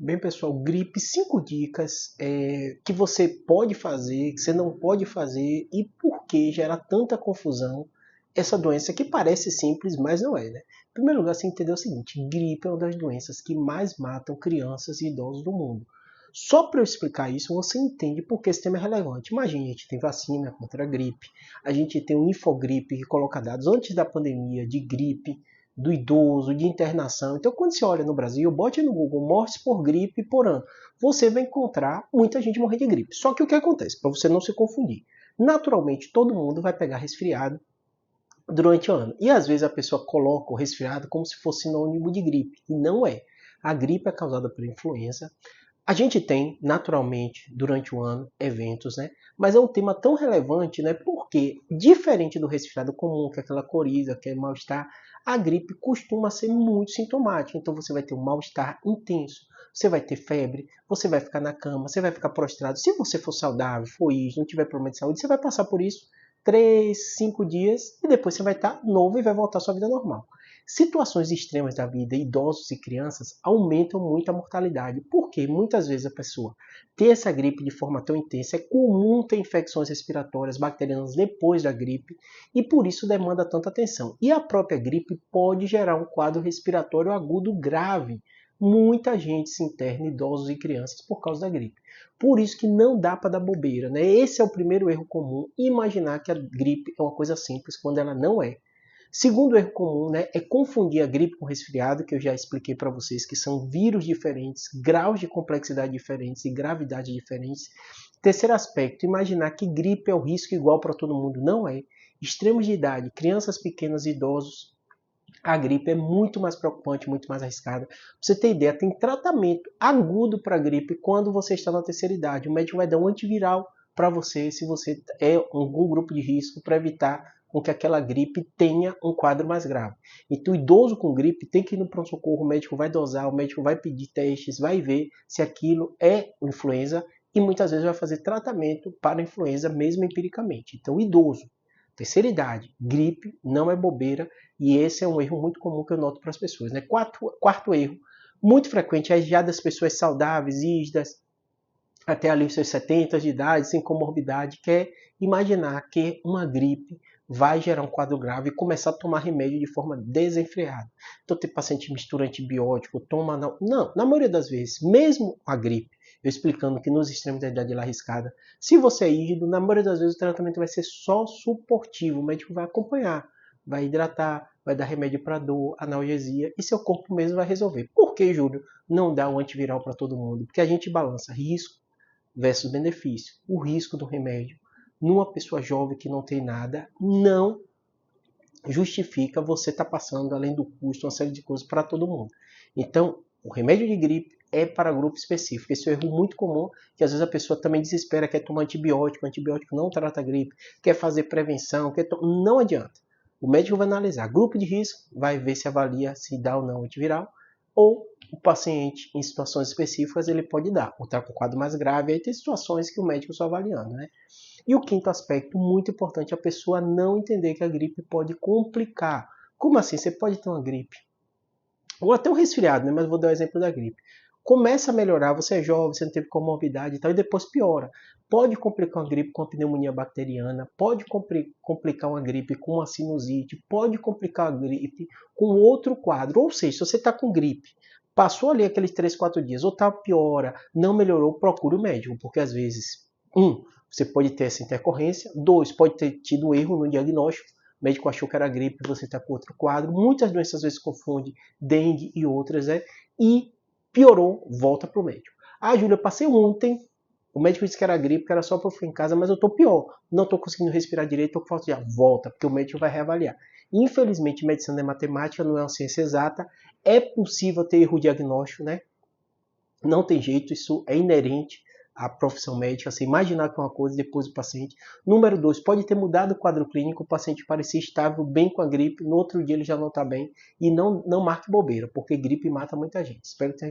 Bem, pessoal, gripe, 5 dicas que você pode fazer, que você não pode fazer e por que gera tanta confusão essa doença que parece simples, mas não é, né? Em primeiro lugar, você tem que entender o seguinte, gripe é uma das doenças que mais matam crianças e idosos do mundo. Só para eu explicar isso, você entende por que esse tema é relevante. Imagina, a gente tem vacina contra a gripe, a gente tem um Infogripe que coloca dados antes da pandemia de gripe, do idoso, de internação. Então, quando você olha no Brasil, bote no Google mortes por gripe por ano. Você vai encontrar muita gente morrendo de gripe. Só que o que acontece? Para você não se confundir. Naturalmente, todo mundo vai pegar resfriado durante o ano. E às vezes a pessoa coloca o resfriado como se fosse sinônimo de gripe. E não é. A gripe é causada pela influenza. A gente tem, naturalmente, durante o ano, eventos, né? Mas é um tema tão relevante, né? Porque, diferente do resfriado comum, que é aquela coriza, que é mal-estar, a gripe costuma ser muito sintomática. Então você vai ter um mal-estar intenso, você vai ter febre, você vai ficar na cama, você vai ficar prostrado. Se você for saudável, for isso, não tiver problema de saúde, você vai passar por isso 3, 5 dias e depois você vai estar novo e vai voltar à sua vida normal. Situações extremas da vida, idosos e crianças, aumentam muito a mortalidade, porque muitas vezes a pessoa ter essa gripe de forma tão intensa, é comum ter infecções respiratórias bacterianas depois da gripe, e por isso demanda tanta atenção. E a própria gripe pode gerar um quadro respiratório agudo grave. Muita gente se interna, idosos e crianças, por causa da gripe. Por isso que não dá para dar bobeira, né? Esse é o primeiro erro comum, imaginar que a gripe é uma coisa simples, quando ela não é. Segundo erro comum, né, é confundir a gripe com resfriado, que eu já expliquei para vocês que são vírus diferentes, graus de complexidade diferentes e gravidade diferentes. Terceiro aspecto, imaginar que gripe é o risco igual para todo mundo. Não é. Extremos de idade, crianças pequenas e idosos, a gripe é muito mais preocupante, muito mais arriscada. Pra você ter ideia, tem tratamento agudo para a gripe quando você está na terceira idade. O médico vai dar um antiviral para você se você é algum grupo de risco para evitar com que aquela gripe tenha um quadro mais grave. Então, o idoso com gripe tem que ir no pronto-socorro, o médico vai dosar, o médico vai pedir testes, vai ver se aquilo é influenza e muitas vezes vai fazer tratamento para a influenza mesmo empiricamente. Então, idoso, terceira idade, gripe, não é bobeira e esse é um erro muito comum que eu noto para as pessoas. Né? Quarto erro, muito frequente, é já das pessoas saudáveis, rígidas, até ali os seus 70 de idade, sem comorbidade, que é imaginar que uma gripe vai gerar um quadro grave e começar a tomar remédio de forma desenfreada. Então, tem paciente que mistura antibiótico, toma... Não, na maioria das vezes, mesmo a gripe, eu explicando que nos extremos da idade arriscada, se você é rígido, na maioria das vezes o tratamento vai ser só suportivo, o médico vai acompanhar, vai hidratar, vai dar remédio para dor, analgesia, e seu corpo mesmo vai resolver. Por que, Júlio, não dá um antiviral para todo mundo? Porque a gente balança risco versus benefício. O risco do remédio numa pessoa jovem que não tem nada não justifica você estar passando além do custo uma série de coisas para todo mundo. Então, o remédio de gripe é para grupo específico. Esse é um erro muito comum, que às vezes a pessoa também desespera, quer tomar antibiótico, antibiótico não trata a gripe, quer fazer prevenção, não adianta. O médico vai analisar grupo de risco, vai ver se avalia se dá ou não antiviral, ou o paciente, em situações específicas, ele pode dar. Ou está com quadro mais grave, aí tem situações que o médico só avaliando, né? E o quinto aspecto, muito importante, a pessoa não entender que a gripe pode complicar. Como assim? Você pode ter uma gripe, ou até um resfriado, né? Mas vou dar o exemplo da gripe. Começa a melhorar, você é jovem, você não teve comorbidade e tal, e depois piora. Pode complicar uma gripe com uma pneumonia bacteriana, pode complicar uma gripe com uma sinusite, pode complicar a gripe com outro quadro. Ou seja, se você está com gripe, passou ali aqueles 3, 4 dias, ou tá piora, não melhorou, procure o médico, porque às vezes, você pode ter essa intercorrência, 2, pode ter tido erro no diagnóstico, o médico achou que era gripe, você está com outro quadro. Muitas doenças às vezes confundem dengue e outras, né? E piorou, volta para o médico. Ah, Júlia, eu passei ontem, o médico disse que era gripe, que era só para eu ficar em casa, mas eu estou pior. Não estou conseguindo respirar direito, estou com falta de ar. Volta, porque o médico vai reavaliar. Infelizmente, medicina é matemática, não é uma ciência exata. É possível ter erro diagnóstico, né? Não tem jeito, isso é inerente à profissão médica, você imaginar que é uma coisa depois do paciente. Número 2, pode ter mudado o quadro clínico, o paciente parecia estável, bem com a gripe, no outro dia ele já não está bem, e não marque bobeira, porque gripe mata muita gente. Espero que tenha